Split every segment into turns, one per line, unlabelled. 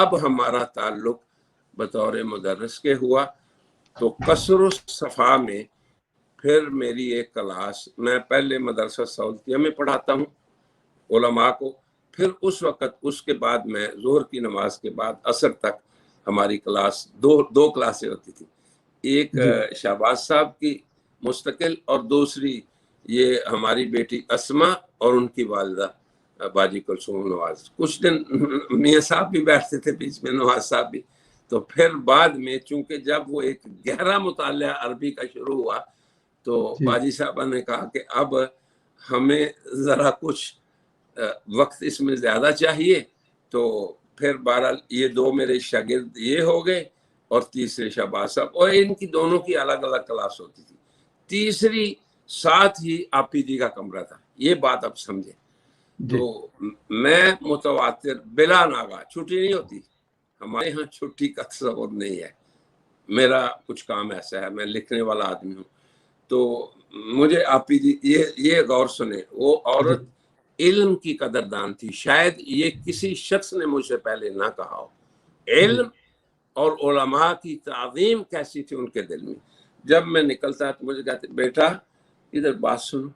اب ہمارا تعلق بطور مدرس کے ہوا تو قصر الصفا میں پھر میری ایک کلاس، میں پہلے مدرسہ سعودیہ میں پڑھاتا ہوں علماء کو، پھر اس وقت اس کے بعد میں ظہر کی نماز کے بعد عصر تک ہماری کلاس دو کلاسیں ہوتی تھی، ایک شہباز صاحب کی مستقل اور دوسری یہ ہماری بیٹی اسما اور ان کی والدہ باجی کلثوم نواز، کچھ دن میاں صاحب بھی بیٹھتے تھے بیچ میں، نواز صاحب بھی۔ تو پھر بعد میں چونکہ جب وہ ایک گہرا مطالعہ عربی کا شروع ہوا تو باجی صاحبہ نے کہا کہ اب ہمیں ذرا کچھ وقت اس میں زیادہ چاہیے، تو پھر بہرحال یہ دو میرے شاگرد یہ ہو گئے اور تیسرے شہباز صاحب، اور ان کی دونوں کی الگ الگ کلاس ہوتی تھی۔ تیسری ساتھ ہی آپی جی کا کمرہ تھا، یہ بات اب سمجھے۔ تو میں متواتر بلا ناغہ، چھٹی نہیں ہوتی ہمارے ہاں، چھٹی کا تصور نہیں ہے، میرا کچھ کام ایسا ہے، میں لکھنے والا آدمی ہوں۔ تو مجھے آپی جی یہ غور سنیں، وہ عورت علم کی قدردان تھی، شاید یہ کسی شخص نے مجھ سے پہلے نہ کہا ہو، علم اور علماء کی تعظیم کیسی تھی ان کے دل میں۔ جب میں نکلتا تو مجھے کہتے بیٹا ادھر بات سنو،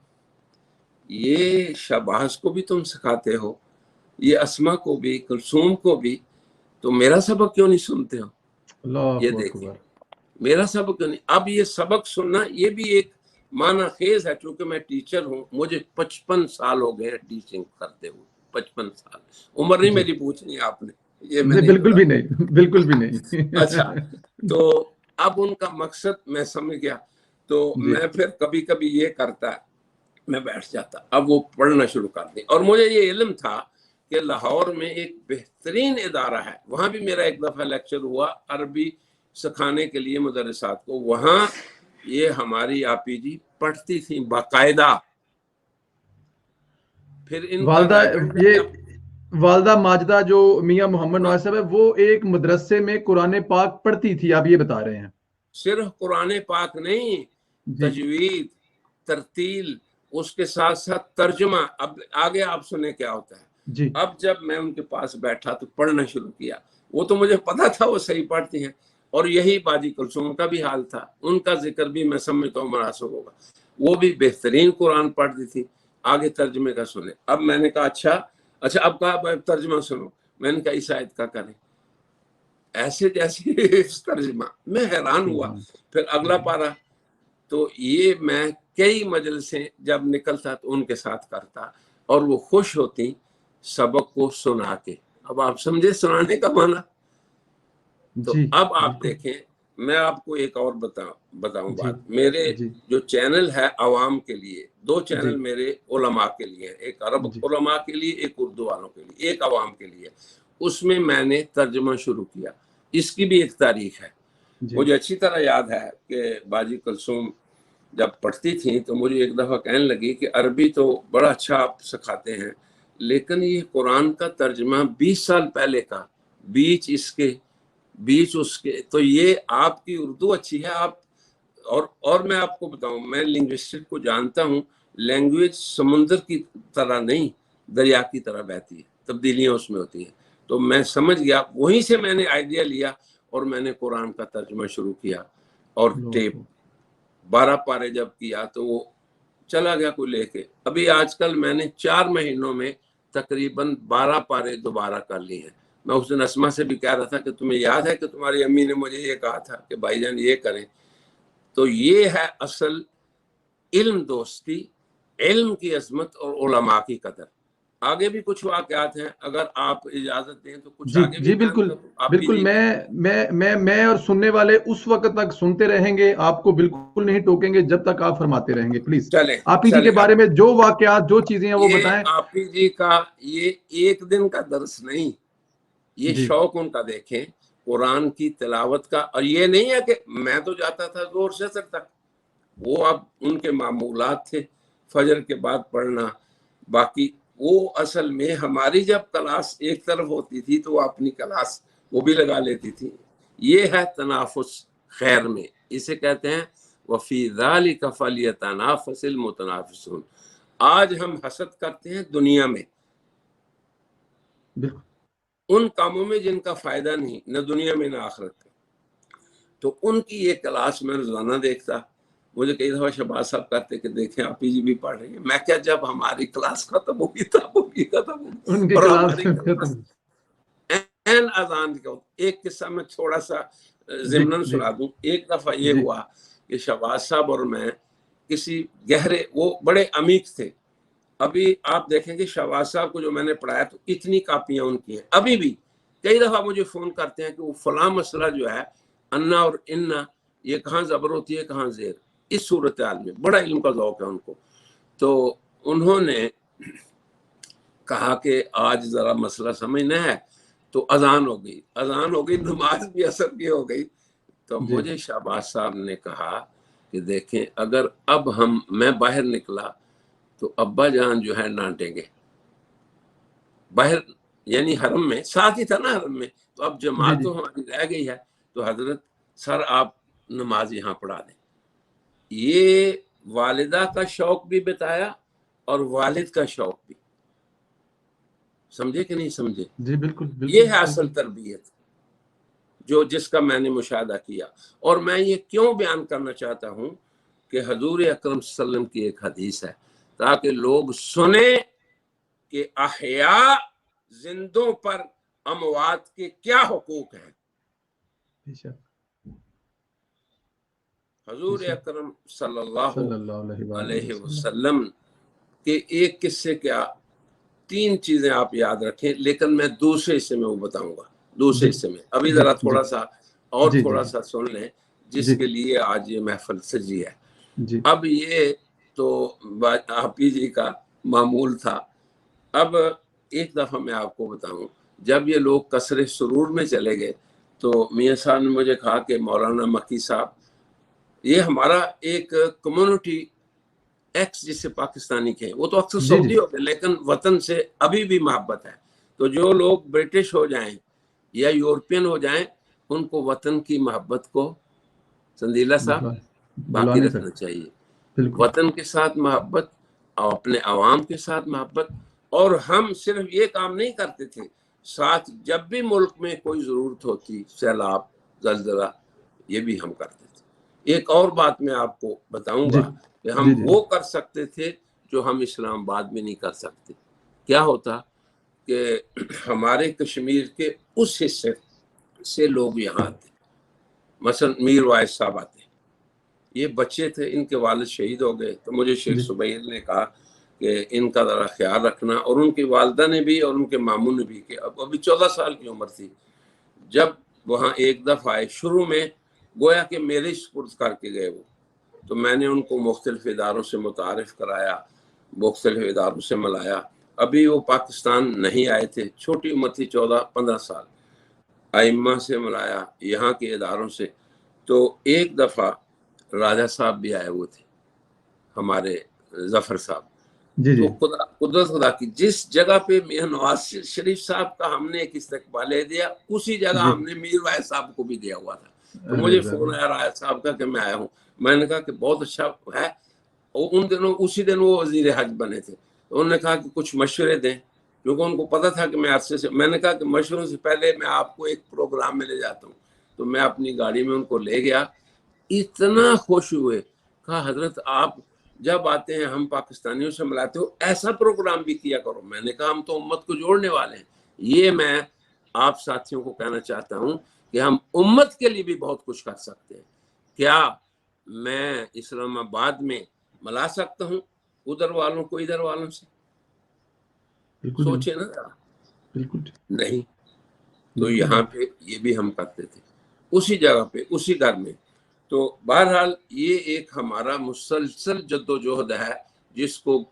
یہ شہباز کو بھی تم سکھاتے ہو، یہ اسما کو بھی، کلثوم کو بھی، تو میرا سبق کیوں نہیں سنتے ہو؟ یہ دیکھیں میرا سبق کیوں نہیں۔ اب یہ سبق سننا یہ بھی ایک معنی خیز ہے، چونکہ میں ٹیچر ہوں، مجھے 55 سال ہو گئے ہیں ٹیچنگ کرتے ہوئے، 55 سال۔ عمر نہیں میری پوچھنی آپ نے، یہ میں
بالکل بھی نہیں، بالکل بھی نہیں۔
اچھا، تو اب ان کا مقصد میں سمجھ گیا، تو میں پھر کبھی کبھی یہ کرتا، میں بیٹھ جاتا، اب وہ پڑھنا شروع کر دیں۔ اور مجھے یہ علم تھا کہ لاہور میں ایک بہترین ادارہ ہے، وہاں بھی میرا ایک دفعہ لیکچر ہوا عربی سکھانے کے لیے مدرسات کو، وہاں یہ ہماری آپی جی پڑھتی تھیں باقاعدہ۔ پھر ان کا
والدہ ماجدہ جو میاں محمد نواز صاحب ہے، وہ ایک مدرسے میں قرآن پاک پڑھتی تھی، آپ یہ بتا رہے ہیں؟ صرف
قرآن پاک نہیں، تجوید، ترتیل، اس کے ساتھ ساتھ ترجمہ۔ اب آگے آپ سنیں کیا ہوتا ہے۔ اب جب میں ان کے پاس بیٹھا تو پڑھنا شروع کیا، وہ تو مجھے پتا تھا وہ صحیح پڑھتی ہیں، اور یہی باجی کلثوم کا بھی حال تھا، ان کا ذکر بھی میں سمجھتا ہوں مناسب ہوگا، وہ بھی بہترین قرآن پڑھتی تھی۔ آگے ترجمے کا سنیں۔ اب میں نے کہا اچھا اب کہا ترجمہ سنو، میں نے کہا اس آیت کا کریں، ایسے جیسے ترجمہ، میں حیران ہوا۔ پھر اگلا پارہ، تو یہ میں کئی مجلسیں جب نکلتا تو ان کے ساتھ کرتا، اور وہ خوش ہوتی سبق کو سنا کے۔ اب آپ سمجھے سنانے کا معنی۔ تو اب آپ دیکھیں، میں آپ کو ایک اور بتاؤں بات، میرے جو چینل ہے عوام کے لیے، 2 چینل میرے علماء کے لیے، ایک عرب علماء کے لیے، ایک اردو والوں کے لیے، ایک عوام کے لیے، اس میں نے ترجمہ شروع کیا۔ اس کی بھی ایک تاریخ ہے، مجھے اچھی طرح یاد ہے کہ باجی کلثوم جب پڑھتی تھیں تو مجھے ایک دفعہ کہنے لگی کہ عربی تو بڑا اچھا آپ سکھاتے ہیں، لیکن یہ قرآن کا ترجمہ 20 سال پہلے کا، بیچ اس کے، تو یہ آپ کی اردو اچھی ہے، آپ اور میں آپ کو بتاؤں، میں لنگوسٹک کو جانتا ہوں، لینگویج سمندر کی طرح نہیں، دریا کی طرح بہتی ہے، تبدیلیاں اس میں ہوتی ہیں۔ تو میں سمجھ گیا، وہیں سے میں نے آئیڈیا لیا اور میں نے قرآن کا ترجمہ شروع کیا، اور ٹیپ 12 پارے جب کیا تو وہ چلا گیا کوئی لے کے۔ ابھی آج کل میں نے 4 مہینوں میں تقریباً 12 پارے دوبارہ کر لی ہیں۔ میں اس دن اسما سے بھی کہہ رہا تھا کہ تمہیں یاد ہے کہ تمہاری امی نے مجھے یہ کہا تھا کہ بھائی جان یہ کریں۔ تو یہ ہے اصل علم دوستی، علم کی عظمت اور علماء کی قدر۔ آگے بھی کچھ واقعات ہیں، اگر آپ اجازت دیں تو کچھ آگے بھی
بالکل بالکل، میں اور سننے والے اس وقت تک سنتے رہیں گے، آپ کو بالکل نہیں ٹوکیں گے جب تک آپ فرماتے رہیں گے۔ پلیز آپی جی کے بارے میں جو واقعات، جو چیزیں ہیں وہ بتائیں۔
آپی جی کا یہ ایک دن کا درس نہیں، یہ شوق ان کا دیکھیں قرآن کی تلاوت کا، اور یہ نہیں ہے کہ میں تو جاتا تھا زور سے سر تک، وہ اب ان کے معمولات تھے فجر کے بعد پڑھنا، باقی وہ اصل میں ہماری جب کلاس ایک طرف ہوتی تھی تو وہ اپنی کلاس وہ بھی لگا لیتی تھی۔ یہ ہے تنافس خیر میں، اسے کہتے ہیں وَفِي ذَلِكَ فَلْيَتَنَافَسِ الْمُتَنَافِسُونَ۔ آج ہم حسد کرتے ہیں دنیا میں، ان کاموں میں جن کا فائدہ نہیں نہ دنیا میں نہ آخرت میں. تو ان کی یہ کلاس میں روزانہ دیکھتا. مجھے کئی دفعہ شہباز صاحب کہتے کہ دیکھیں آپ ہی جی بھی پڑھ رہی ہیں. میں کیا جب ہماری کلاس ختم ہوگی تب ہوگی ختم ہوگی. اور ہماری کلاس این اذان کا. ایک قصہ میں تھوڑا سا ضمناً سنا دوں. ایک دفعہ یہ ہوا کہ شہباز صاحب اور میں کسی گہرے، وہ بڑے عمیق تھے. ابھی آپ دیکھیں کہ شہباز صاحب کو جو میں نے پڑھایا تو اتنی کاپیاں ان کی ہیں. ابھی بھی کئی دفعہ مجھے فون کرتے ہیں کہ وہ فلاں مسئلہ جو ہے انا اور انا، یہ کہاں زبر ہوتی ہے کہاں زیر، اس صورتحال میں بڑا علم کا ذوق ہے ان کو. تو انہوں نے کہا کہ آج ذرا مسئلہ سمجھنا ہے. تو اذان ہو گئی، نماز بھی اثر کی ہو گئی. تو مجھے شہباز صاحب نے کہا کہ دیکھیں اگر اب میں باہر نکلا تو ابا جان جو ہے ڈانٹیں گے. باہر یعنی حرم میں، ساتھ ہی تھا نا حرم میں. تو اب جماعت تو ہماری رہ گئی ہے، تو حضرت سر آپ نماز یہاں پڑھا دیں. یہ والدہ کا شوق بھی بتایا اور والد کا شوق بھی. سمجھے کہ نہیں سمجھے؟
جی بالکل.
یہ ہے اصل تربیت جس کا میں نے مشاہدہ کیا. اور میں یہ کیوں بیان کرنا چاہتا ہوں کہ حضور اکرم صلی اللہ علیہ وسلم کی ایک حدیث ہے تاکہ لوگ سنیں کہ احیاء زندوں پر اموات کے کیا حقوق ہیں. حضور اکرم صلی اللہ علیہ وسلم کے ایک قصے کیا 3 چیزیں آپ یاد رکھیں، لیکن میں دوسرے حصے میں وہ بتاؤں گا. دوسرے حصے میں ابھی ذرا تھوڑا سا سن لیں جس کے لیے آج یہ محفل سجی ہے. اب یہ تو آپ ہی جی کا معمول تھا. اب ایک دفعہ میں آپ کو بتاؤں، جب یہ لوگ قصر سرور میں چلے گئے تو میاں صاحب نے مجھے کہا کہ مولانا مکی صاحب، یہ ہمارا ایک کمیونٹی ایکس جسے پاکستانی کے ہیں، وہ تو اکثر سعودی ہو گئے لیکن وطن سے ابھی بھی محبت ہے. تو جو لوگ برٹش ہو جائیں یا یورپین ہو جائیں ان کو وطن کی محبت کو سندیلا صاحب باقی رکھنا چاہیے. وطن کے ساتھ محبت اور اپنے عوام کے ساتھ محبت. اور ہم صرف یہ کام نہیں کرتے تھے، ساتھ جب بھی ملک میں کوئی ضرورت ہوتی، سیلاب، زلزلہ، یہ بھی ہم کرتے تھے. ایک اور بات میں آپ کو بتاؤں گا کہ ہم وہ کر سکتے تھے جو ہم اسلام آباد میں نہیں کر سکتے. کیا ہوتا کہ ہمارے کشمیر کے اس حصے سے لوگ یہاں آتے، مثلا میر وائز صاحب آتے. یہ بچے تھے، ان کے والد شہید ہو گئے. تو مجھے شیخ سبیل نے کہا کہ ان کا ذرا خیال رکھنا، اور ان کی والدہ نے بھی اور ان کے ماموں نے بھی، کہ ابھی 14 سال کی عمر تھی جب وہاں ایک دفعہ آئے. شروع میں گویا کہ میرے سپرد کر کے گئے وہ. تو میں نے ان کو مختلف اداروں سے متعارف کرایا، مختلف اداروں سے ملایا. ابھی وہ پاکستان نہیں آئے تھے، چھوٹی عمر تھی، 14-15 سال. ائمہ سے ملایا، یہاں کے اداروں سے. تو ایک دفعہ راجہ صاحب بھی آئے ہوئے تھے، ہمارے ظفر صاحب. تو قدرت خدا کی جس جگہ پہ میاں نواز شریف صاحب کا ہم نے ایک استقبال دیا، اسی جگہ ہم نے میر وائز صاحب کو بھی دیا ہوا تھا. تو مجھے فون آیا راجہ صاحب کا کہ میں آیا ہوں. میں نے کہا کہ بہت اچھا ہے. ان دنوں اسی دن وہ وزیر حج بنے تھے. انہوں نے کہا کہ کچھ مشورے دیں، کیونکہ ان کو پتا تھا کہ میں عرصے سے. میں نے کہا کہ مشوروں سے پہلے میں آپ کو ایک پروگرام میں لے جاتا ہوں. تو میں اپنی گاڑی میں ان کو لے گیا. اتنا خوش ہوئے، کہا حضرت آپ جب آتے ہیں ہم پاکستانیوں سے ملاتے ہو، ایسا پروگرام بھی کیا کرو. میں نے کہا ہم تو امت کو جوڑنے والے ہیں. یہ میں آپ ساتھیوں کو کہنا چاہتا ہوں کہ ہم امت کے لیے بھی بہت کچھ کر سکتے ہیں. کیا میں اسلام آباد میں ملا سکتا ہوں ادھر والوں کو ادھر والوں سے؟ سوچے نا ذرا. نہیں. تو یہاں پہ یہ بھی ہم کرتے تھے، اسی جگہ پہ، اسی گھر میں. تو بہرحال یہ ایک ہمارا مسلسل جدوجہد ہے جس کو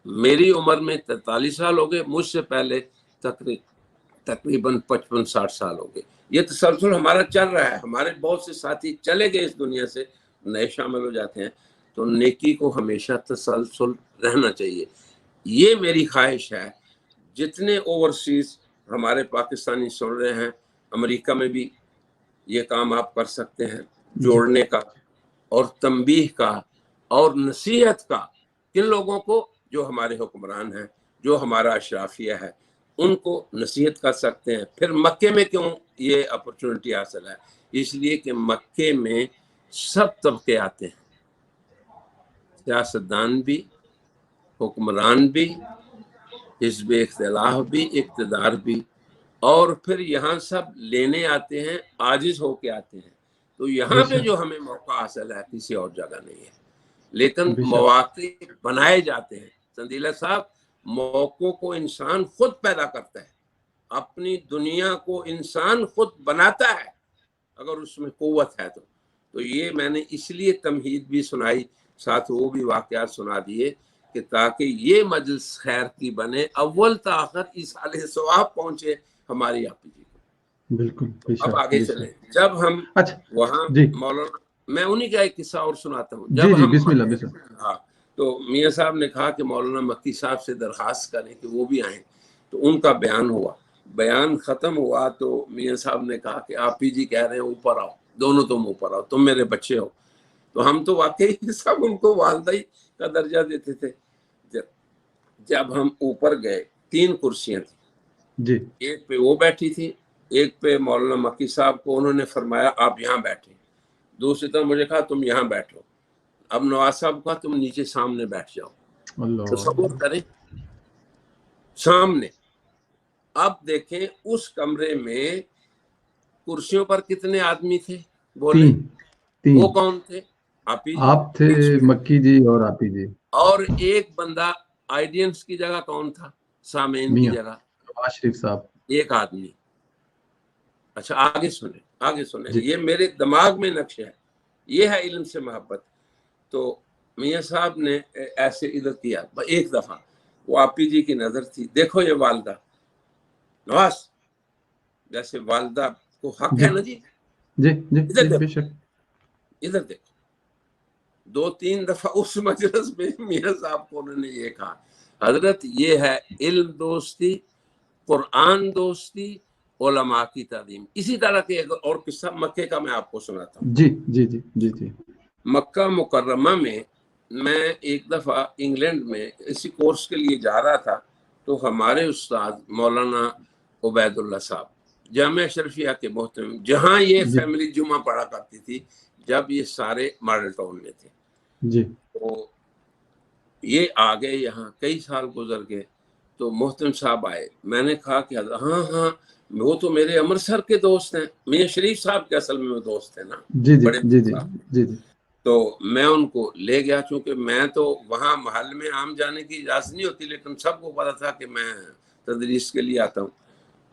میری عمر میں 43 سال ہو گئے، مجھ سے پہلے تقریباً 55-60 سال ہو گئے. یہ تسلسل ہمارا چل رہا ہے. ہمارے بہت سے ساتھی چلے گئے اس دنیا سے، نئے شامل ہو جاتے ہیں. تو نیکی کو ہمیشہ تسلسل رہنا چاہیے. یہ میری خواہش ہے. جتنے اوورسیز ہمارے پاکستانی سن رہے ہیں، امریکہ میں بھی یہ کام آپ کر سکتے ہیں، جوڑنے کا اور تنبیہ کا اور نصیحت کا. کن لوگوں کو؟ جو ہمارے حکمران ہیں، جو ہمارا اشرافیہ ہے، ان کو نصیحت کر سکتے ہیں. پھر مکے میں کیوں یہ اپرچونٹی حاصل ہے؟ اس لیے کہ مکے میں سب طبقے آتے ہیں، سیاستدان بھی، حکمران بھی، حزب اختلاف بھی، اقتدار بھی، اور پھر یہاں سب لینے آتے ہیں، عاجز ہو کے آتے ہیں. تو یہاں پہ جو ہمیں موقع حاصل ہے کسی اور جگہ نہیں ہے. لیکن مواقع بنائے جاتے ہیں. سندیلہ صاحب، موقعوں کو انسان خود پیدا کرتا ہے، اپنی دنیا کو انسان خود بناتا ہے اگر اس میں قوت ہے. تو یہ میں نے اس لیے تمہید بھی سنائی، ساتھ وہ بھی واقعات سنا دیے کہ تاکہ یہ مجلس خیر کی بنے، اول تا آخر ایصال ثواب پہنچے ہماری آپ جی کو.
بالکل.
اب آگے چلیں. جب ہم وہاں مولانا، میں انہی کا ایک قصہ اور سناتا ہوں. جب ہم
بسم اللہ.
ہاں، تو میاں صاحب نے کہا کہ مولانا مکی صاحب سے درخواست کریں کہ وہ بھی آئیں. تو ان کا بیان ہوا، بیان ختم ہوا تو میاں صاحب نے کہا کہ آپ ہی جی کہہ رہے ہیں اوپر آؤ، دونوں تم اوپر آؤ، تم میرے بچے ہو. تو ہم تو واقعی سب ان کو والدہ ہی کا درجہ دیتے تھے. جب ہم اوپر گئے 3 کرسیاں تھیں، ایک پہ وہ بیٹھی تھی، ایک پہ مولانا مکی صاحب کو انہوں نے فرمایا آپ یہاں بیٹھیں، دوسری طرف مجھے کہا تم یہاں بیٹھو. اب نواز صاحب کہا تم نیچے سامنے بیٹھ جاؤ. تصور کریں سامنے. اب دیکھیں اس کمرے میں کرسیوں پر کتنے آدمی تھے بولے؟
3.
وہ کون تھے؟
آپ تھے، مکی جی اور آپ ہی جی.
اور ایک بندہ آئیڈینس کی جگہ کون تھا؟ سامعین کی جگہ
نواز شریف صاحب، ایک
آدمی. اچھا آگے سنیں یہ میرے دماغ میں نقش ہے. یہ ہے علم سے محبت. تو میاں صاحب نے ایسے ادھر کیا ایک دفعہ، وہ آپی جی کی نظر تھی. دیکھو یہ والدہ نواز، جیسے والدہ کو حق ہے نا جی، ادھر دیکھو. 2-3 دفعہ اس مجلس میں میاں صاحب کو انہوں نے یہ کہا حضرت یہ ہے علم دوستی، قرآن دوستی، علماء کی تعظیم. اسی طرح کے ایک اور قصہ مکے کا میں آپ کو سناتا ہوں.
جی.
مکہ مکرمہ میں ایک دفعہ انگلینڈ میں اسی کورس کے لیے جا رہا تھا. تو ہمارے استاد مولانا عبید اللہ صاحب جامعہ اشرفیہ کے محترم، جہاں یہ فیملی جمعہ پڑھا کرتی تھی جب یہ سارے ماڈل ٹاؤن میں تھے. تو یہ آگئے، یہاں کئی سال گزر گئے. تو محترم صاحب آئے. میں نے کہا کہ ہاں وہ تو میرے امرتسر کے دوست ہیں. میاں شریف صاحب کے اصل میں وہ دوست ہیں نا، بڑے. تو میں ان کو لے گیا، چونکہ میں تو وہاں محل میں عام جانے کی اجازت نہیں ہوتی، لیکن سب کو پتا تھا کہ میں تدریس کے لیے آتا ہوں.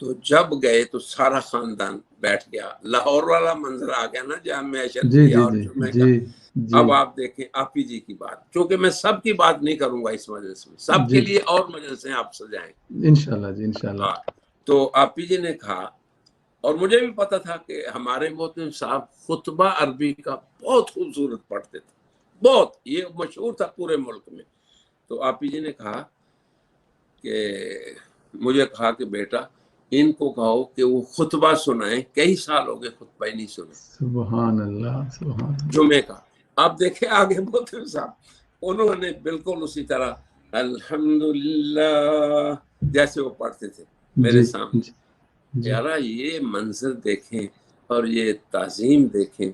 تو جب گئے تو سارا خاندان بیٹھ گیا. لاہور والا منظر آ گیا نا جامعہ اشرفیہ اور جمعہ کا. اب آپ دیکھیں آپی جی کی بات، چونکہ میں سب کی بات نہیں کروں گا اس مجلس میں، سب کے لیے اور مجلسیں آپ سجائیں انشاءاللہ. تو آپی جی نے کہا، اور مجھے بھی پتا تھا کہ ہمارے محترم صاحب خطبہ عربی کا بہت خوبصورت پڑھتے تھے، بہت، یہ مشہور تھا پورے ملک میں. تو آپی جی نے کہا کہ مجھے کہا کہ بیٹا ان کو کہو کہ وہ خطبہ سنائیں، کئی سال ہو گئے خطبہ ہی نہیں سنے.
سبحان اللہ
جمعے کا. اب دیکھیں آگے محترم صاحب انہوں نے بالکل اسی طرح الحمدللہ جیسے وہ پڑھتے تھے میرے سامنے. یارا یہ منظر دیکھیں اور یہ تعظیم دیکھیں،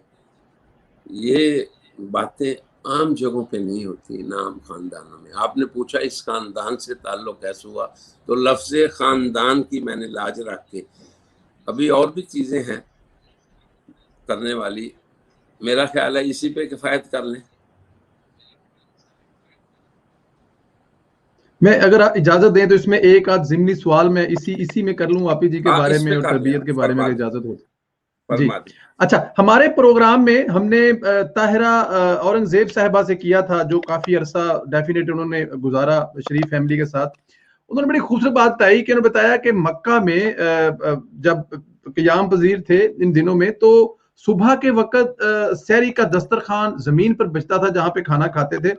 یہ باتیں عام جگہوں پہ نہیں ہوتی، نہ عام خاندانوں میں. آپ نے پوچھا اس خاندان سے تعلق کیسے ہوا، تو لفظ خاندان کی میں نے لاج رکھ کے، ابھی اور بھی چیزیں ہیں کرنے والی، میرا خیال ہے اسی پہ کفایت کر لیں.
میں اگر اجازت دیں تو اس میں ایک آدھ ضمنی سوال میں اسی میں کر لوں آپی جی کے بارے میں اور تربیت کے بارے میں اجازت ہو جی. اچھا، ہمارے پروگرام میں ہم نے طاہرہ اورنگزیب صاحبہ سے کیا تھا، جو کافی عرصہ ڈیفینیٹ انہوں نے گزارا شریف فیملی کے ساتھ. انہوں نے بڑی خوبصورت بات بتائی کہ انہوں نے بتایا کہ مکہ میں جب قیام پذیر تھے ان دنوں میں، تو صبح کے وقت سحری کا دسترخوان زمین پر بچتا تھا جہاں پہ کھانا کھاتے تھے.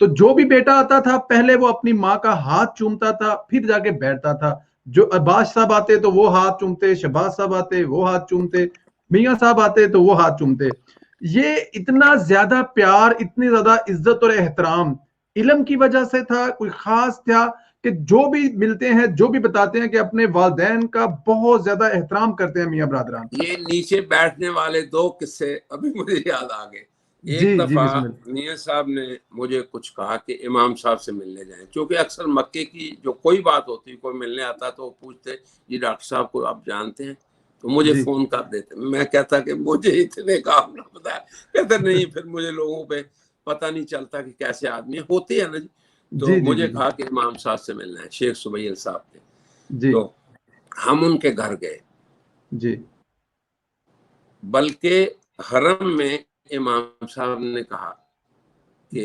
تو جو بھی بیٹا آتا تھا پہلے وہ اپنی ماں کا ہاتھ چومتا تھا، پھر جا کے بیٹھتا تھا. جو عباس صاحب آتے تو وہ ہاتھ چومتے، شہباز صاحب آتے وہ ہاتھ چومتے، میاں صاحب آتے تو وہ ہاتھ چومتے. یہ اتنا زیادہ پیار، اتنی زیادہ عزت اور احترام علم کی وجہ سے تھا، کوئی خاص تھا کہ جو بھی ملتے ہیں جو بھی بتاتے ہیں کہ اپنے والدین کا بہت زیادہ احترام کرتے ہیں میاں برادران.
یہ نیچے بیٹھنے والے 2 قصے ابھی مجھے یاد آ گئے. ایک
جی
دفعہ
بسم اللہ.
میاں صاحب نے مجھے کچھ کہا کہ امام صاحب سے ملنے جائیں، کیونکہ اکثر مکے کی جو کوئی بات ہوتی، کوئی ملنے آتا تو وہ پوچھتے جی ڈاکٹر صاحب کو آپ جانتے ہیں، تو مجھے
جی
فون کر دیتے. میں کہتا کہ مجھے اتنے کام نہ پتا ہے. کہتے نہیں، پھر مجھے لوگوں پہ پتہ نہیں چلتا کہ کیسے آدمی ہوتے ہیں نا جی. تو
جی جی
مجھے
جی
کہا کہ امام صاحب سے ملنا ہے، شیخ سبیل صاحب نے.
جی
تو ہم ان کے گھر گئے،
جی
بلکہ حرم میں امام صاحب نے کہا کہ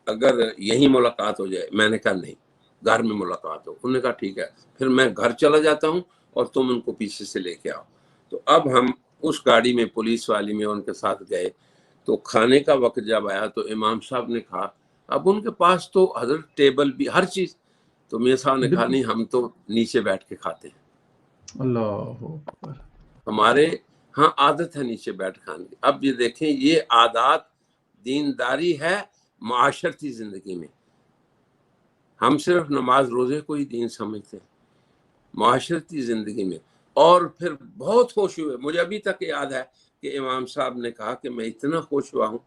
اگر یہی ملاقات ہو جائے. میں نے کہا نہیں، گھر میں ملاقات ہو. انہوں نے کہا ٹھیک ہے، پھر میں گھر چلا جاتا ہوں اور تم ان کو پیچھے سے لے کے آؤ. تو اب ہم اس گاڑی میں، پولیس والی میں ان کے ساتھ گئے. تو کھانے کا وقت جب آیا تو امام صاحب نے کہا، اب ان کے پاس تو حضرت ٹیبل بھی ہر چیز. تو میاں صاحب نے کہا نہیں، ہم تو نیچے بیٹھ کے کھاتے ہیں.
اللہ اکبر.
ہمارے ہاں عادت ہے نیچے بیٹھ کھانے کی. اب یہ دیکھیں، یہ عادات دینداری ہے معاشرتی زندگی میں. ہم صرف نماز روزے کو ہی دین سمجھتے ہیں، معاشرتی زندگی میں. اور پھر بہت خوش ہوئے. مجھے ابھی تک یاد ہے کہ امام صاحب نے کہا کہ میں اتنا خوش ہوا ہوں.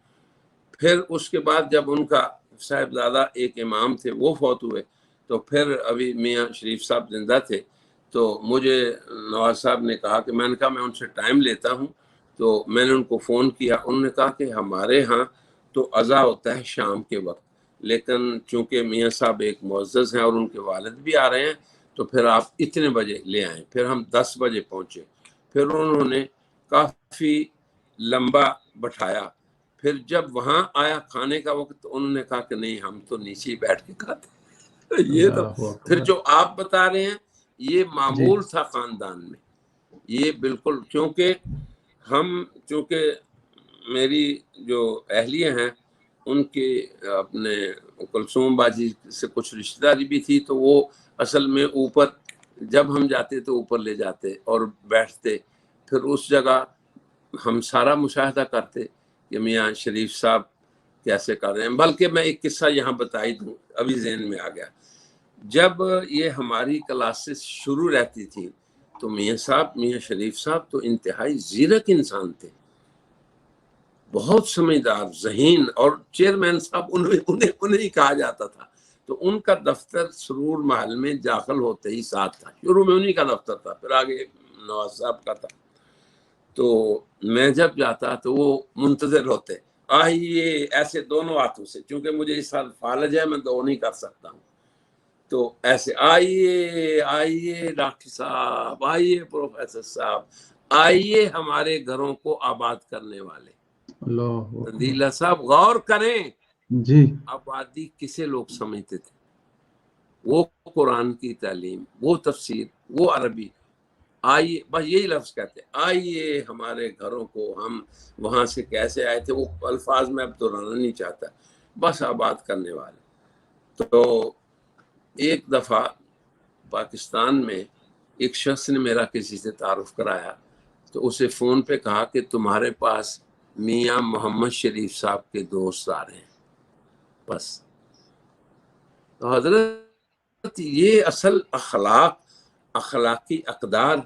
پھر اس کے بعد جب ان کا صاحبزادہ ایک امام تھے وہ فوت ہوئے، تو پھر ابھی میاں شریف صاحب زندہ تھے. تو مجھے نواز صاحب نے کہا کہ میں نے کہا میں ان سے ٹائم لیتا ہوں. تو میں نے ان کو فون کیا. انہوں نے کہا کہ ہمارے ہاں تو عزا ہوتا ہے شام کے وقت، لیکن چونکہ میاں صاحب ایک معزز ہیں اور ان کے والد بھی آ رہے ہیں، تو پھر آپ اتنے بجے لے آئیں. پھر ہم 10 بجے پہنچے. پھر انہوں نے کافی لمبا بٹھایا. پھر جب وہاں آیا کھانے کا وقت تو انہوں نے کہا کہ نہیں، ہم تو نیچے ہی بیٹھ کے کھاتے. یہ تو
اللہ
پھر
اکبر.
جو آپ بتا رہے ہیں یہ
جی
معمول تھا خاندان میں. یہ بالکل، چونکہ میری جو اہلیہ ہیں ان کے اپنے کلثوم باجی سے کچھ رشتہ داری بھی تھی، تو وہ اصل میں اوپر جب ہم جاتے تو اوپر لے جاتے اور بیٹھتے. پھر اس جگہ ہم سارا مشاہدہ کرتے کہ میاں شریف صاحب کیسے کر رہے ہیں. بلکہ میں ایک قصہ یہاں بتائی دوں، ابھی ذہن میں آ گیا. جب یہ ہماری کلاسز شروع رہتی تھی تو میاں شریف صاحب تو انتہائی زیرک انسان تھے، بہت سمجھدار، ذہین. اور چیئرمین صاحب انہیں کہا جاتا تھا. تو ان کا دفتر سرور محل میں داخل ہوتے ہی ساتھ تھا. شروع میں انہیں کا دفتر تھا، پھر آگے نواز صاحب کا تھا. تو میں جب جاتا تو وہ منتظر ہوتے، آئیے، ایسے دونوں ہاتھوں سے، چونکہ مجھے اس سال فالج ہے، میں دو نہیں کر سکتا ہوں. تو ایسے آئیے آئیے ڈاکٹر صاحب، آئیے پروفیسر صاحب، آئیے ہمارے گھروں کو آباد کرنے والے.
اللہ
تندیلہ صاحب غور کریں،
جی
آبادی کسے لوگ سمجھتے تھے؟ وہ قرآن کی تعلیم، وہ تفسیر، وہ عربی. آئیے، بس یہی لفظ کہتے، آئیے ہمارے گھروں کو، ہم وہاں سے کیسے آئے تھے، وہ الفاظ میں اب دہرانا نہیں چاہتا، بس آباد کرنے والے. تو ایک دفعہ پاکستان میں ایک شخص نے میرا کسی سے تعارف کرایا، تو اسے فون پہ کہا کہ تمہارے پاس میاں محمد شریف صاحب کے دوست آ رہے ہیں. بس تو حضرت یہ اصل اخلاقی اقدار،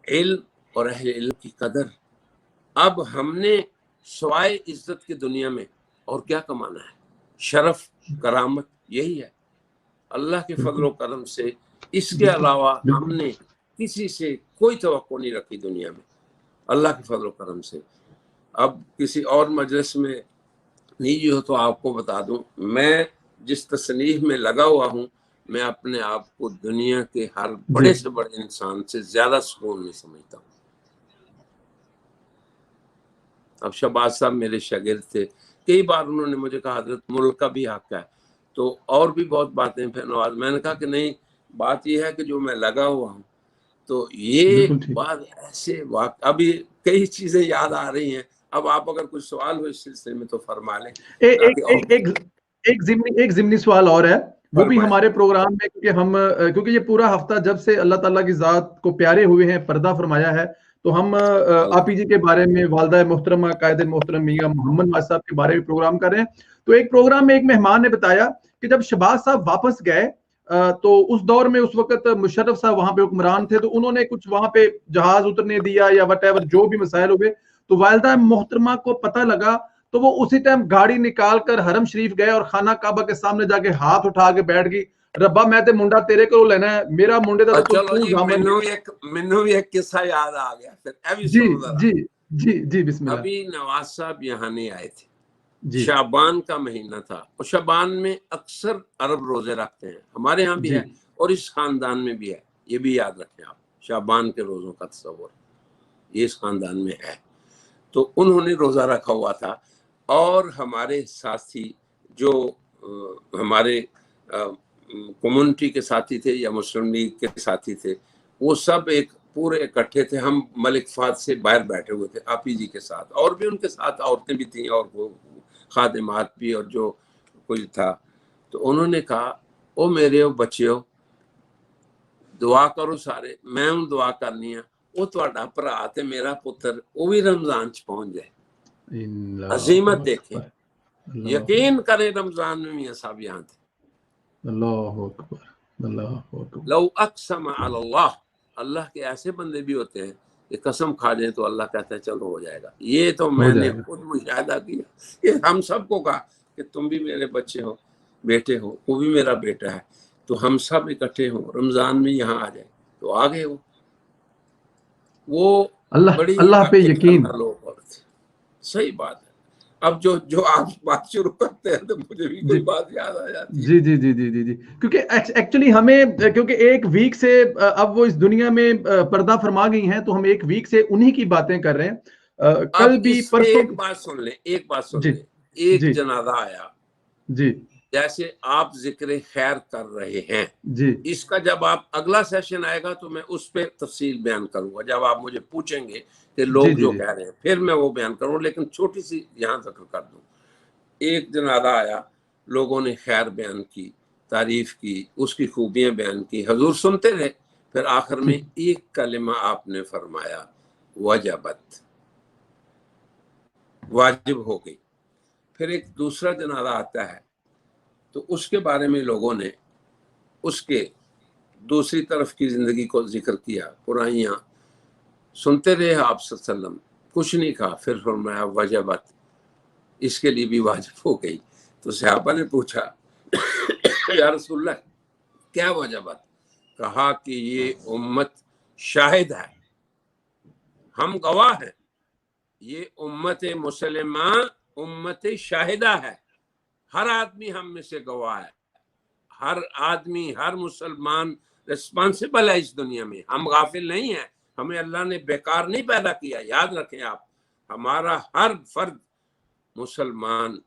علم اور اہل علم کی قدر. اب ہم نے سوائے عزت کی دنیا میں اور کیا کمانا ہے؟ شرف، کرامت یہی ہے اللہ کے فضل و کرم سے. اس کے علاوہ ہم نے کسی سے کوئی توقع نہیں رکھی دنیا میں، اللہ کے فضل و کرم سے. اب کسی اور مجلس میں نہیں ہو تو آپ کو بتا دوں، میں جس تصنیف میں لگا ہوا ہوں، میں اپنے آپ کو دنیا کے ہر بڑے سے بڑے انسان سے زیادہ سکون میں سمجھتا ہوں. اب شہباز صاحب میرے شاگرد تھے، کئی بار انہوں نے مجھے کہا حضرت ملک کا بھی حق ہے. تو اور بھی بہت باتیں پھر نواز، میں نے کہا کہ نہیں، بات یہ ہے کہ جو میں لگا ہوا ہوں. تو یہ بات ایسے ابھی کئی چیزیں یاد آ رہی ہیں. اب آپ اگر کچھ سوال ہو اس سلسلے میں تو فرما لیں.
ایک ضمنی سوال اور ہے، وہ بھی ہمارے پروگرام میں، کیونکہ یہ پورا ہفتہ جب سے اللہ تعالیٰ کی ذات کو پیارے ہوئے ہیں، پردہ فرمایا ہے، تو ہم آپی جی کے بارے میں، والدہ محترمہ قائد محترم میاں محمد نواز صاحب کے بارے میں پروگرام کر رہے ہیں. تو ایک پروگرام میں ایک مہمان نے بتایا کہ جب شہباز صاحب واپس گئے تو اس دور میں اس وقت مشرف صاحب وہاں پہ حکمران تھے, تو انہوں نے کچھ وہاں پہ جہاز اترنے دیا یا وٹ ایور جو بھی مسائل ہوئے, تو والدہ محترمہ کو پتہ لگا تو وہ اسی ٹائم گاڑی نکال کر حرم شریف گئے اور خانہ کعبہ کے سامنے جا کے ہاتھ اٹھا کے بیٹھ گئی, ربا میں تے منڈا تیرے کو لینا ہے, میرا منڈے دا تو
چلو جی مینوں ایک قصہ یاد آ گیا پھر ابھی
جی جی جی جی بسم اللہ.
ابھی نواز صاحب یہاں نہیں آئے تھے, شعبان کا مہینہ تھا, اور شعبان میں اکثر عرب روزے رکھتے ہیں, ہمارے ہاں بھی ہے اور اس خاندان میں بھی ہے, یہ بھی یاد رکھیں آپ, شعبان کے روزوں کا تصور یہ اس خاندان میں ہے. تو انہوں نے روزہ رکھا ہوا تھا, اور ہمارے ساتھی جو ہمارے کمیونٹی کے ساتھی تھے یا مسلم لیگ کے ساتھی تھے, وہ سب ایک پورے اکٹھے تھے. ہم ملک فہد سے باہر بیٹھے ہوئے تھے آپی جی کے ساتھ, اور بھی ان کے ساتھ عورتیں بھی تھیں اور وہ خادمات بھی اور جو کچھ تھا. تو انہوں نے کہا او میرے بچیو دعا کرو سارے, میں ہوں دعا کرنی ہے, وہ تہاڈا بھرا تے میرا پتر وہ بھی رمضان چ پہنچ جائے. عظیمت دیکھیں, یقین کریں رمضان میں میاں صاحب یہاں تھے.
اللہ اکبر اللہ اکبر.
لو اقسم علی اللہ, اللہ کے ایسے بندے بھی ہوتے ہیں کہ قسم کھا جائیں تو اللہ کہتا ہے چلو ہو جائے گا. یہ تو میں نے خود مشاہدہ کیا, یہ ہم سب کو کہا کہ تم بھی میرے بچے ہو, بیٹے ہو, وہ بھی میرا بیٹا ہے, تو ہم سب اکٹھے ہوں رمضان میں یہاں آ جائیں, تو آ گئے. وہ بڑی
اللہ پہ یقین
لوگ اور تھے. صحیح بات ہے. اب جو آپ بات شروع کرتے ہیں تو مجھے بھی کوئی بات یاد آ جاتی ہے.
جی جی جی جی جی جی کیونکہ ایکچولی ہمیں کیونکہ ایک ویک سے اب وہ اس دنیا میں پردہ فرما گئی ہیں, تو ہم ایک ویک سے انہی کی باتیں کر رہے ہیں. کل بھی پرسوں
ایک بات سن لیں, ایک جنازہ آیا
جی,
جیسے آپ ذکر خیر کر رہے ہیں
جی,
اس کا جب آپ اگلا سیشن آئے گا تو میں اس پہ تفصیل بیان کروں گا. جب آپ مجھے پوچھیں گے کہ لوگ جو کہہ رہے ہیں پھر میں وہ بیان کروں, لیکن چھوٹی سی یہاں ذکر کر دوں. ایک جنازہ آیا, لوگوں نے خیر بیان کی, تعریف کی, اس کی خوبیاں بیان کی, حضور سنتے رہے. پھر آخر میں ایک کلمہ آپ نے فرمایا, وجبت, واجب ہو گئی. پھر ایک دوسرا جنازہ آتا ہے تو اس کے بارے میں لوگوں نے اس کے دوسری طرف کی زندگی کو ذکر کیا, پرائیاں سنتے رہے. آپ صلی اللہ علیہ وسلم کچھ نہیں کہا, پھر فرمایا وجبت, اس کے لیے بھی واجب ہو گئی. تو صحابہ نے پوچھا یا رسول اللہ کیا وجبت؟ کہا کہ یہ امت شاہد ہے, ہم گواہ ہیں, یہ امت مسلمہ امت شاہدہ ہے, ہر آدمی ہم میں سے گواہ ہے, ہر آدمی ہر مسلمان ریسپانسبل ہے اس دنیا میں. ہم غافل نہیں ہیں, ہمیں اللہ نے بیکار نہیں پیدا کیا. یاد رکھیں آپ, ہمارا ہر فرد مسلمان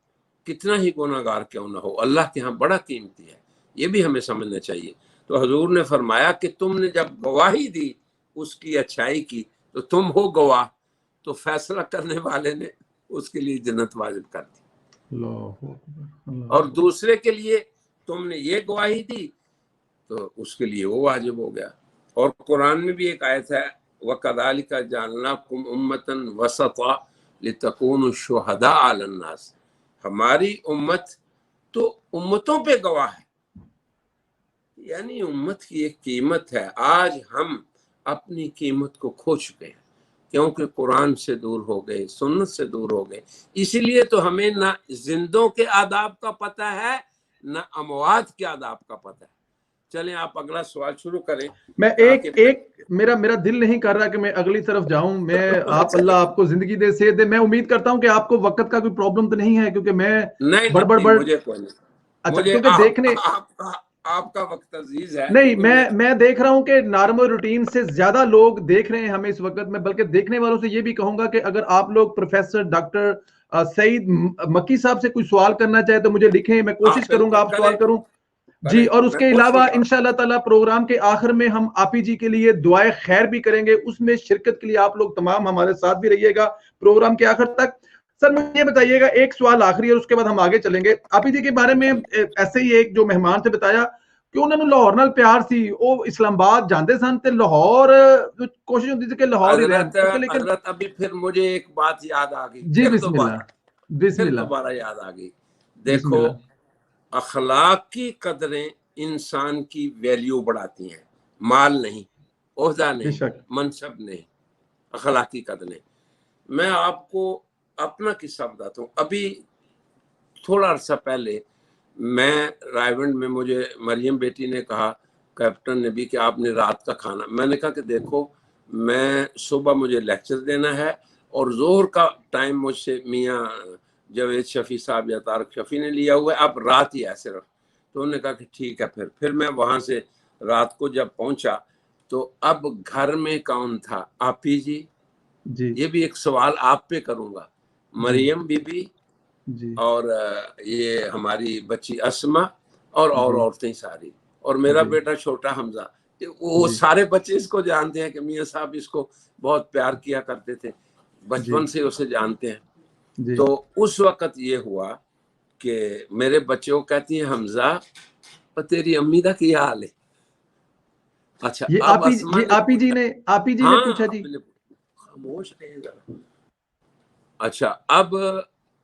کتنا ہی گناہگار کیوں نہ ہو اللہ کے ہاں بڑا قیمتی ہے, یہ بھی ہمیں سمجھنا چاہیے. تو حضور نے فرمایا کہ تم نے جب گواہی دی اس کی اچھائی کی تو تم ہو گواہ, تو فیصلہ کرنے والے نے اس کے لیے جنت واجب کر دی. اور دوسرے کے لیے تم نے یہ گواہی دی تو اس کے لیے وہ واجب ہو گیا. اور قرآن میں بھی ایک آیت ہے, وَكَذَلِكَ جَعَلْنَاكُمْ أُمَّةً وَسَطًا لِتَكُونُوا شُهَدَاءَ عَلَى النَّاسِ. ہماری امت تو امتوں پہ گواہ ہے, یعنی امت کی ایک قیمت ہے. آج ہم اپنی قیمت کو کھو چکے ہیں کیونکہ قرآن سے دور ہو گئے, سنت سے دور ہو گئے. اسی لیے تو ہمیں نہ زندوں کے آداب کا پتہ ہے نہ اموات کے آداب کا پتہ ہے. چلیں آپ اگلا سوال شروع کریں.
میں میرا دل نہیں کر رہا کہ میں اگلی طرف جاؤں. میں اللہ آپ کو زندگی دے, صحت دے. میں امید کرتا ہوں کہ آپ کو وقت کا کوئی پرابلم تو نہیں ہے, کیونکہ میں
مجھے کوئی نہیں.
اچھا, کیونکہ دیکھنے
آپ کا وقت عزیز ہے.
نہیں, میں دیکھ رہا ہوں کہ نارمل روٹین سے زیادہ لوگ دیکھ رہے ہیں ہمیں اس وقت میں, بلکہ دیکھنے والوں سے یہ بھی کہوں گا کہ اگر آپ لوگ پروفیسر ڈاکٹر سعید مکی صاحب سے کوئی سوال کرنا چاہے تو مجھے لکھیں, میں کوشش کروں گا آپ سوال کروں. جی, اور اس کے علاوہ انشاءاللہ تعالی پروگرام کے آخر میں ہم آپی جی کے لیے دعائے خیر بھی کریں گے. اس میں شرکت کے لیے آپ لوگ تمام ہمارے ساتھ بھی رہیے گا پروگرام کے آخر تک. سر مجھے بتائیے گا, ایک سوال آخری ہے, اس کے بعد ہم آگے چلیں گے. آپی جی کے بارے میں ایسے ہی ایک جو مہمان سے بتایا کہ انہوں نے لاہور نال پیار سی, وہ اسلام آباد جاندے سن تے لاہور کوشش ہوتی تھی کہ لاہور ہی رہن.
حضرت ابھی پھر مجھے ایک بات یاد آ گئی.
جی بسم اللہ, بسم اللہ.
دوبارہ یاد آ گئی. دیکھو اخلاق کی قدریں انسان کی ویلیو بڑھاتی ہیں، مال نہیں، عہدہ نہیں، منصب نہیں، اخلاقی قدر نہیں۔ میں آپ کو اپنا قصہ بتاتا ہوں۔ ابھی تھوڑا عرصہ پہلے میں رائے گنج میں، مجھے مریم بیٹی نے کہا، کیپٹن نے بھی، کہ آپ نے رات کا کھانا، میں نے کہا کہ دیکھو میں صبح مجھے لیکچر دینا ہے اور ظہر کا ٹائم مجھ سے میاں جاوید شفیع صاحب یا طارق شفیع نے لیا ہوا ہے، آپ رات ہی ایسے رکھ۔ تو انہوں نے کہا کہ ٹھیک ہے۔ پھر میں وہاں سے رات کو جب پہنچا تو اب گھر میں کون تھا؟ آپی جی، یہ بھی ایک سوال آپ پہ کروں گا، مریم بی بی اور یہ ہماری بچی اسما اور عورتیں ساری، اور میرا بیٹا چھوٹا حمزہ۔ وہ سارے بچے اس کو جانتے ہیں کہ میاں صاحب اس کو بہت پیار کیا کرتے تھے، بچپن سے اسے جانتے ہیں۔ تو اس وقت یہ ہوا کہ میرے بچے کو کہتی ہیں حمزہ تیری امی دا کیا حال ہے؟ اچھا،
یہ آپی جی نے پوچھا جی،
خاموش رہے گا۔ اچھا، اب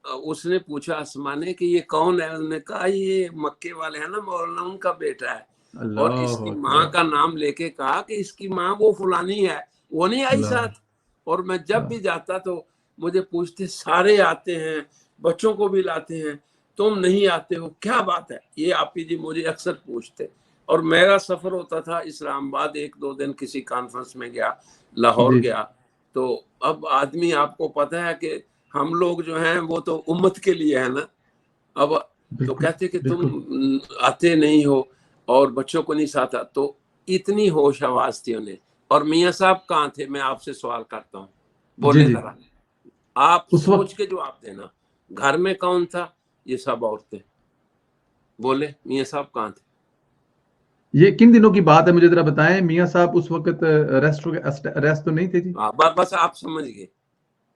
اس نے پوچھا اسما نے کہ یہ کون ہے؟ انہوں نے کہا یہ مکے والے ہیں نا مولانا، ان کا بیٹا ہے۔ اور اس کی ماں کا نام لے کے کہا کہ اس کی ماں وہ فلانی ہے، وہ نہیں آئی ساتھ۔ اور میں جب بھی جاتا تو مجھے پوچھتے، سارے آتے ہیں، بچوں کو بھی لاتے ہیں، تم نہیں آتے ہو، کیا بات ہے؟ یہ آپی جی مجھے اکثر پوچھتے۔ اور میرا سفر ہوتا تھا اسلام آباد، 1-2 دن کسی کانفرنس میں گیا، لاہور گیا۔ تو اب آدمی، آپ کو پتہ ہے کہ ہم لوگ جو ہیں وہ تو امت کے لیے ہے نا، اب تو کہتے کہ تم آتے نہیں ہو اور بچوں کو نہیں ساتھ۔ تو اتنی ہوش آواز تھی انہیں۔ اور میاں صاحب کہاں تھے؟ میں آپ سے سوال کرتا ہوں، بولے ذرا، آپ سوچ کے جواب دینا، گھر میں کون تھا؟ یہ سب عورتیں۔ بولے میاں صاحب کہاں تھے؟
یہ کن دنوں کی بات ہے، مجھے ذرا بتائیں۔ میاں صاحب اس وقت ریسٹ تو نہیں تھے جی؟
بس آپ سمجھ گئے،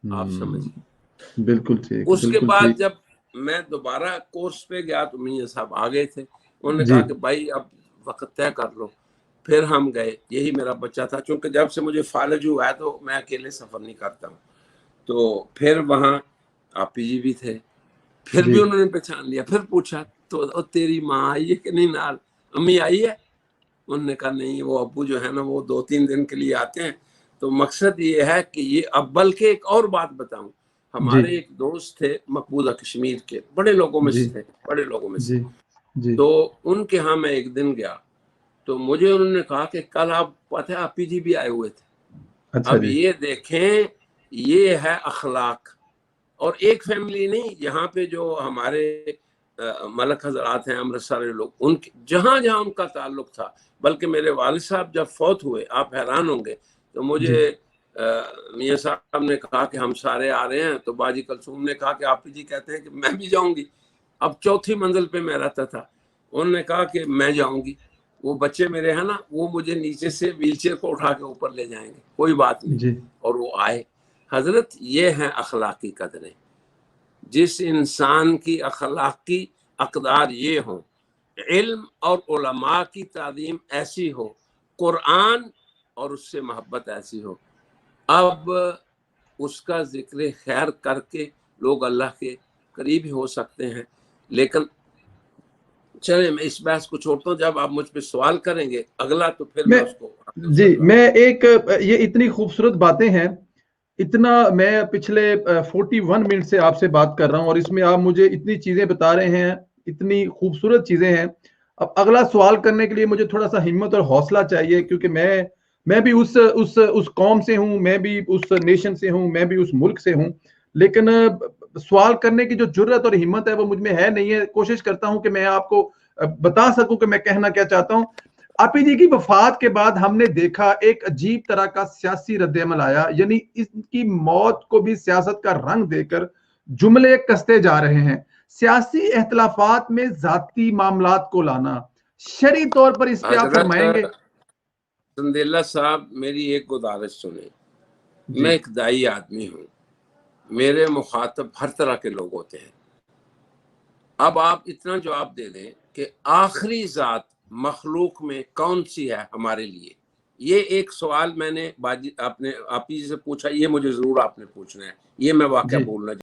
آپ سمجھ گئے۔
بالکل ٹھیک۔
اس کے بعد جب میں دوبارہ کورس پہ گیا تو میاں صاحب آ گئے تھے۔ انہوں نے کہا کہ بھائی اب وقت طے کر لو۔ پھر ہم گئے، یہی میرا بچہ تھا، چونکہ جب سے مجھے فالج ہوا ہے تو میں اکیلے سفر نہیں کرتا ہوں۔ تو پھر وہاں آپی جی بھی تھے، پھر بھی انہوں نے پہچان لیا۔ پھر پوچھا تو تیری ماں آئی ہے کہ نہیں نال؟ امی آئی ہے؟ انہوں نے کہا نہیں، وہ ابو جو ہے نا وہ 2-3 دن کے لیے آتے ہیں۔ تو مقصد یہ ہے کہ یہ، اب بلکہ ایک اور بات بتاؤں، ہمارے ایک دوست تھے مقبوضہ کشمیر کے، بڑے لوگوں میں سے تھے، بڑے لوگوں میں سے۔ تو ان کے ہاں میں ایک دن گیا تو مجھے انہوں نے کہا کہ کل آپ پتہ ہے آپی جی بھی آئے ہوئے تھے۔ اب یہ دیکھیں، یہ ہے اخلاق۔ اور ایک فیملی نہیں، یہاں پہ جو ہمارے ملک حضرات ہیں، امرتسر لوگ، ان جہاں جہاں ان کا تعلق تھا، بلکہ میرے والد صاحب جب فوت ہوئے، آپ حیران ہوں گے، تو مجھے میاں صاحب نے کہا کہ ہم سارے آ رہے ہیں۔ تو باجی کلثوم نے کہا کہ آپی جی کہتے ہیں کہ میں بھی جاؤں گی۔ اب 4تھی منزل پہ میں رہتا تھا، انہوں نے کہا کہ میں جاؤں گی، وہ بچے میرے ہیں نا، وہ مجھے نیچے سے ویل چیئر کو اٹھا کے اوپر لے جائیں گے، کوئی بات نہیں۔ اور وہ آئے۔ حضرت یہ ہیں اخلاقی قدریں۔ جس انسان کی اخلاقی اقدار یہ ہوں، علم اور علماء کی تعظیم ایسی ہو، قرآن اور اس سے محبت ایسی ہو، اب اس کا ذکر خیر کر کے لوگ اللہ کے قریب ہو سکتے ہیں۔ لیکن چلیں میں اس بحث کو چھوڑتا ہوں، جب آپ مجھ پہ سوال کریں گے اگلا تو پھر میں اس کو
میں ایک، یہ اتنی خوبصورت باتیں ہیں، اتنا میں پچھلے 41 منٹ سے آپ سے بات کر رہا ہوں اور اس میں آپ مجھے اتنی چیزیں بتا رہے ہیں، اتنی خوبصورت چیزیں ہیں۔ اب اگلا سوال کرنے کے لیے مجھے تھوڑا سا ہمت اور حوصلہ چاہیے، کیونکہ میں بھی اس قوم سے ہوں، میں بھی اس نیشن سے ہوں، میں بھی اس ملک سے ہوں، لیکن سوال کرنے کی جو جرت اور ہمت ہے وہ مجھ میں ہے نہیں ہے۔ کوشش کرتا ہوں کہ میں آپ کو بتا سکوں کہ میں کہنا کیا چاہتا ہوں۔ آپی جی کی وفات کے بعد ہم نے دیکھا ایک عجیب طرح کا سیاسی رد عمل آیا، یعنی اس کی موت کو بھی سیاست کا رنگ دے کر جملے کستے جا رہے ہیں، سیاسی اختلافات میں ذاتی معاملات کو لانا، شرعی طور پر اس پہ آپ فرمائیں گے؟
سندیلہ صاحب میری ایک گزارش سنیں، میں ایک دائی آدمی ہوں، میرے مخاطب ہر طرح کے لوگ ہوتے ہیں۔ اب آپ اتنا جواب دے دیں کہ آخری ذات مخلوق میں کون سی ہے ہمارے لیے؟ یہ ایک سوال میں نے آپ جی سے پوچھا، یہ مجھے ضرور آپ نے پوچھنا ہے، یہ میں واقعہ بولنا